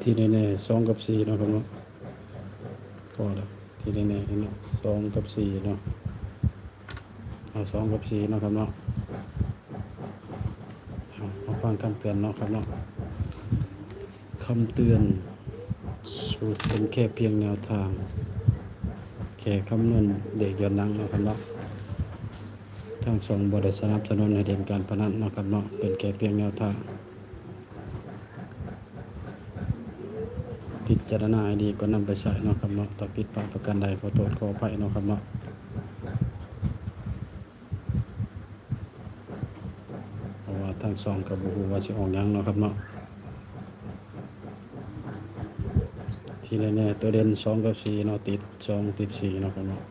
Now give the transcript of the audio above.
ที่แน่ๆ2กับ4เนาะครับเนาะพอแล้วที่แน่ๆเนาะ2กับ4เนาะเอา2กับ4เนาะครับเนาะเอามาฟังคำเตือนเนาะครับเนาะคำเตือนสูตรเป็นแค่เพียงแนวทางแค่คำนวณเด็กย้อนหลังเนาะครับเนาะทางช่องบ่ได้สนับสนุนให้เล่นการพนันเนาะครับเนาะเป็นแค่เพียงแนวทางพิจารณาให้ดีก็นำไปใช้เนาะครับเนาะถ้าผิดพลาดประการใดขอโทษขออภัยเนาะครับเนาะเพราะว่าทางช่องก็บ่ฮู้ว่าสิออกหยังเนาะครับเนาะที่แน่ๆตัวเด่น2กับ4เนาะติด2ติด4เนาะครับเนาะ